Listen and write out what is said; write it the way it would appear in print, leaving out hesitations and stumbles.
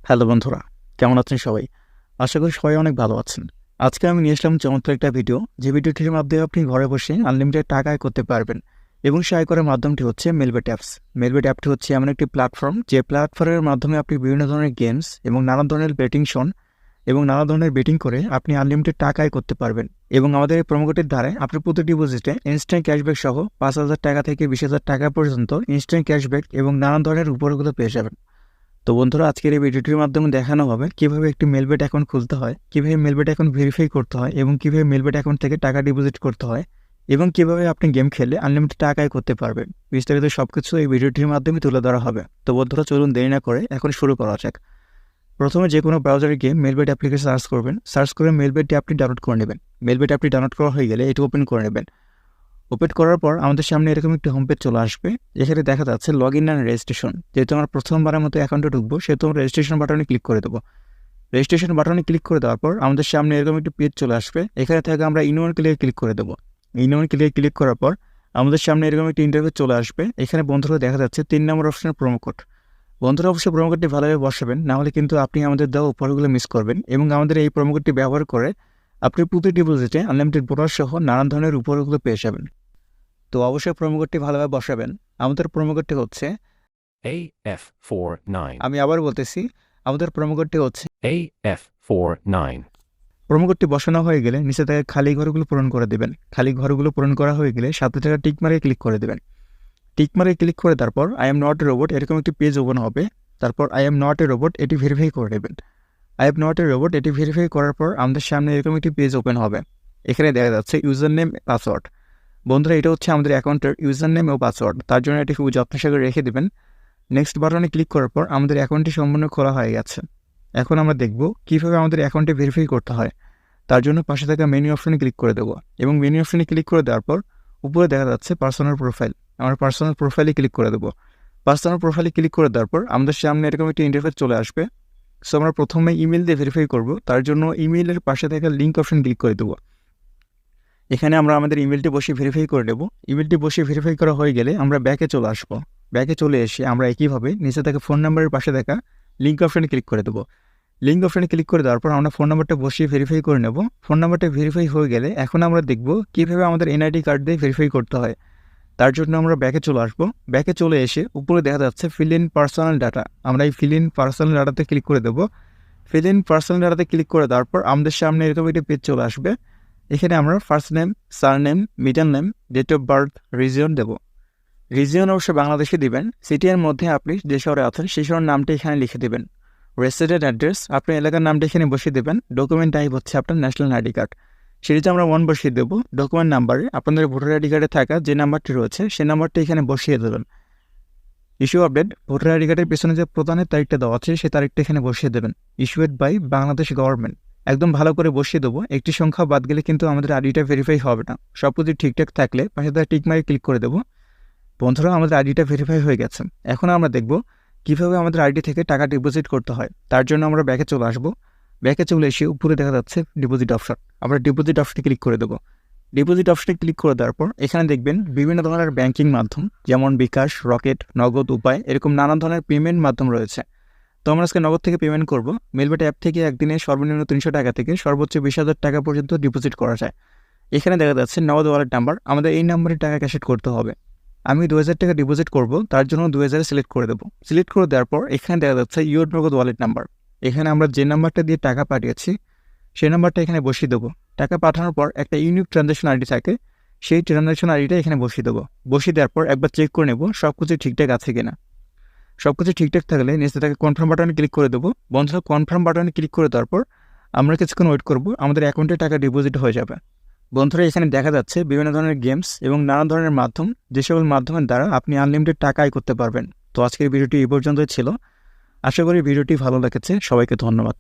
Hello বন্ধুরা, কেমন আছেন সবাই? আশা করি সবাই অনেক ভালো আছেন। আজকে আমি নিয়ে আসলাম চমৎকার একটা ভিডিও, যে ভিডিওটির মাধ্যমে আপনি ঘরে বসে আনলিমিটেড টাকা আয় করতে পারবেন। এবং সে আয় করার মাধ্যমটি হচ্ছে মেলবেট অ্যাপস। মেলবেট অ্যাপটি হচ্ছে এমন একটি প্ল্যাটফর্ম, যে প্ল্যাটফর্মের মাধ্যমে আপনি বিভিন্ন ধরনের গেমস এবং নানা ধরনের বেটিং শোন এবং নানা ধরনের বেটিং করে আপনি আনলিমিটেড টাকা আয় করতে পারবেন। এবং আমাদের এই প্রোমোকোডের দ্বারা আপনি প্রতি ডিপোজিটে ইনস্ট্যান্ট ক্যাশব্যাক সহ 5,000 টাকা থেকে 20,000 টাকা পর্যন্ত ইনস্ট্যান্ট ক্যাশব্যাক এবং নানান ধরনের উপহারগুলো পেয়ে যাবেন। তো বন্ধুরা, আজকের এই ভিডিওটির মাধ্যমে দেখানো হবে কিভাবে একটি মেলবেট অ্যাকাউন্ট খুলতে হয়, কিভাবে মেলবেট অ্যাকাউন্ট ভেরিফাই করতে হয় এবং কিভাবে মেলবেট অ্যাকাউন্ট থেকে টাকা ডিপোজিট করতে হয় এবং কিভাবে আপনি গেম খেলে আনলিমিটেড টাকা আয় করতে পারবেন। বিস্তারিত সবকিছু এই ভিডিওটির মাধ্যমে তুলে ধরা হবে। তো বন্ধুরা, চলুন দেরি না করে এখন শুরু করা যাক। প্রথমে যে কোনো ব্রাউজারে গিয়ে মেলবেট অ্যাপ্লিকেশন সার্চ করবেন। সার্চ করে মেলবেটটি আপনি ডাউনলোড করে নেবেন। মেলবেট অ্যাপটি ডাউনলোড করা হয়ে গেলে এটি ওপেন করে নেবেন। ওপেন করার পর আমাদের সামনে এরকম একটি হোম পেজ চলে আসবে, যেখানে দেখা যাচ্ছে লগ ইন অ্যান্ড রেজিস্ট্রেশন। যেহেতু আমরা প্রথমবারের মতো অ্যাকাউন্টে ঢুকবো, সেহেতু আমরা রেজিস্ট্রেশন বাটনে ক্লিক করে দেবো। রেজিস্ট্রেশন বাটনে ক্লিক করে দেওয়ার পর আমাদের সামনে এরকম একটি পেজ চলে আসবে। এখানে থেকে আমরা ইনওয়ান ক্লিক করে দেবো। ইনওয়ান ক্লিক করার পর আমাদের সামনে এরকম একটি ইন্টারভিউ চলে আসবে। এখানে বন্ধুরা দেখা যাচ্ছে 3 নম্বর অপশনের প্রোমো কোড। বন্ধুরা, অবশ্যই প্রোমো কোডটি ভালোভাবে বসাবেন, নাহলে কিন্তু আপনি আমাদের দেওয়া উপহারগুলো মিস করবেন। এবং আমাদের এই প্রোমো কোডটি ব্যবহার করে আপনি প্রতি ডিপোজিটে আনলিমিটেড বোনাস সহ নানান ধরনের উপহারগুলো পেয়ে যাবেন। তো অবশ্যই প্রোমো কোডটি ভালোভাবে বসাবেন। আমাদের প্রোমো কোডটি হচ্ছে AF49 আমি আবার বলতেছি, আমাদের প্রোমো কোডটি হচ্ছে AF49 প্রোমো কোডটি বসানো হয়ে গেলে নিচে থেকে খালি ঘরগুলো পূরণ করে দেবেন। খালি ঘরগুলো পূরণ করা হয়ে গেলে সাথে থাকা টিক মার্কে ক্লিক করে দেবেন। টিক মার্কে ক্লিক করে তারপর I am not a robot এরকম একটি পেজ ওপেন হবে। তারপর I am not a robot এটি ভেরিফাই করে নেবেন। I am not a robot এটি ভেরিফাই করার পর আমাদের সামনে এরকম একটি পেজ ওপেন হবে। এখানে দেখা যাচ্ছে ইউজার নেম, পাসওয়ার্ড। বন্ধুরা, এটা হচ্ছে আমাদের অ্যাকাউন্টের ইউজার নেম ও পাসওয়ার্ড। তার জন্য এটি খুব যত্ন সহকারে রেখে দেবেন। নেক্সট বাটনে ক্লিক করার পর আমাদের অ্যাকাউন্টটি সম্পূর্ণ খোলা হয়ে গেছে। এখন আমরা দেখব কীভাবে আমাদের অ্যাকাউন্টে ভেরিফাই করতে হয়। তার জন্য পাশে থাকা মেনু অপশনে ক্লিক করে দেবো। এবং মেনু অপশনে ক্লিক করে দেওয়ার পর উপরে দেখা যাচ্ছে পার্সোনাল প্রোফাইল। আমরা পার্সোনাল প্রোফাইলে ক্লিক করে দেবো। পার্সোনাল প্রোফাইলে ক্লিক করে দেওয়ার পর আমাদের সামনে এরকম একটি ইন্টারফেস চলে আসবে। সো আমরা প্রথমে ইমেল দিয়ে ভেরিফাই করব। তার জন্য ইমেলের পাশে থাকা লিঙ্ক অপশন ক্লিক করে দেবো। এখানে আমরা আমাদের ইমেলটি বসিয়ে ভেরিফাই করে নেব। ইমেলটি বসিয়ে ভেরিফাই করা হয়ে গেলে আমরা ব্যাকে চলে আসবো। ব্যাকে চলে এসে আমরা একইভাবে নিচে থাকা ফোন নাম্বারের পাশে থাকা লিঙ্ক অপশানে ক্লিক করে দেবো। লিঙ্ক অপশানে ক্লিক করে দেওয়ার পর আমরা ফোন নাম্বারটা বসিয়ে ভেরিফাই করে নেব। ফোন নাম্বারটা ভেরিফাই হয়ে গেলে এখন আমরা দেখব কীভাবে আমাদের এনআইডি কার্ড দিয়ে ভেরিফাই করতে হয়। তার জন্য আমরা ব্যাকে চলে আসবো। ব্যাকে চলে এসে উপরে দেখা যাচ্ছে ফিল ইন পার্সোনাল ডাটা। আমরা এই ফিল ইন পার্সোনাল ডাটাতে ক্লিক করে দেবো। ফিল ইন পার্সোনাল ডাটাতে ক্লিক করে দেওয়ার পর আমাদের সামনে এরকম একটি পেজ চলে আসবে। এখানে আমরা first name, surname, middle name, date of birth, region দেবো। রিজিয়ন অবশ্যই বাংলাদেশে দিবেন। সিটির মধ্যে আপনি যে শহরে আছেন সেই শহরের নামটা এখানে লিখে দেবেন। রেসিডেন্ট অ্যাড্রেস আপনি এলাকার নামটা এখানে বসিয়ে দেবেন। ডকুমেন্ট টাইপ হচ্ছে আপনার ন্যাশনাল আইডি কার্ড, সেটিতে আমরা 1 বসিয়ে দেবো। ডকুমেন্ট নাম্বারে আপনাদের ভোটার আইডি কার্ডে থাকা যে নাম্বারটি রয়েছে সেই নাম্বারটি এখানে বসিয়ে দেবেন। ইস্যু আপডেট ভোটার আইডি কার্ডের পেছনে যে প্রদানের তারিখটা দেওয়া আছে সেই তারিখটা এখানে বসিয়ে দেবেন। ইস্যুড বাই বাংলাদেশ গভর্নমেন্ট একদম ভালো করে বসিয়ে দেবো। একটি সংখ্যা বাদ গেলে কিন্তু আমাদের আইডিটা ভেরিফাই হবে না। সব কিছু ঠিকঠাক থাকলে পাশে তার টিক মার্কে ক্লিক করে দেবো। বন্ধুরা, আমাদের আইডিটা ভেরিফাই হয়ে গেছে। এখন আমরা দেখব কীভাবে আমাদের আইডি থেকে টাকা ডিপোজিট করতে হয়। তার জন্য আমরা ব্যাকে চলে আসবো। ব্যাকে চলে এসে উপরে দেখা যাচ্ছে ডিপোজিট অপশন। আমরা ডিপোজিট অপশনে ক্লিক করে দেবো। ডিপোজিট অপশনে ক্লিক করে দেওয়ার পর এখানে দেখবেন বিভিন্ন ধরনের ব্যাংকিং মাধ্যম, যেমন বিকাশ, রকেট, নগদ, উপায়, এরকম নানান ধরনের পেমেন্ট মাধ্যম রয়েছে। তো আমরা আজকে নগদ থেকে পেমেন্ট করব। মেলবেট অ্যাপ থেকে একদিনে সর্বনিম্ন 300 টাকা থেকে সর্বোচ্চ 20,000 টাকা পর্যন্ত ডিপোজিট করা যায়। এখানে দেখা যাচ্ছে নগদ ওয়ালেট নাম্বার, আমাদের এই নাম্বারে টাকা ক্যাশিট করতে হবে। আমি 2,000 টাকা ডিপোজিট করব, তার জন্য 2,000 সিলেক্ট করে দেবো। সিলেক্ট করে দেওয়ার পর এখানে দেখা যাচ্ছে ইউর নগদ ওয়ালেট নাম্বার। এখানে আমরা যে নাম্বারটা দিয়ে টাকা পাঠিয়েছি সেই নাম্বারটা এখানে বসিয়ে দেবো। টাকা পাঠানোর পর একটা ইউনিক ট্রানজ্যাকশন আইডি থাকে, সেই ট্রানজ্যাকশন আইডিটা এখানে বসিয়ে দেবো। বসিয়ে দেওয়ার পর একবার চেক করে নেব সব কিছু ঠিকঠাক আছে কিনা। সব কিছু ঠিকঠাক থাকলে নিচে থেকে কনফার্ম বাটনে ক্লিক করে দেবো। বন্ধুরা, কনফার্ম বাটনে ক্লিক করে দেওয়ার পর আমরা কিছুক্ষণ ওয়েট করব, আমাদের অ্যাকাউন্টে টাকা ডিপোজিট হয়ে যাবে। বন্ধুরা, এখানে দেখা যাচ্ছে বিভিন্ন ধরনের গেমস এবং নানা ধরনের মাধ্যম, যে সকল মাধ্যমের দ্বারা আপনি আনলিমিটেড টাকা আয় করতে পারবেন। তো আজকের ভিডিওটি এই পর্যন্তই ছিল। আশা করি ভিডিওটি ভালো লেগেছে। সবাইকে ধন্যবাদ।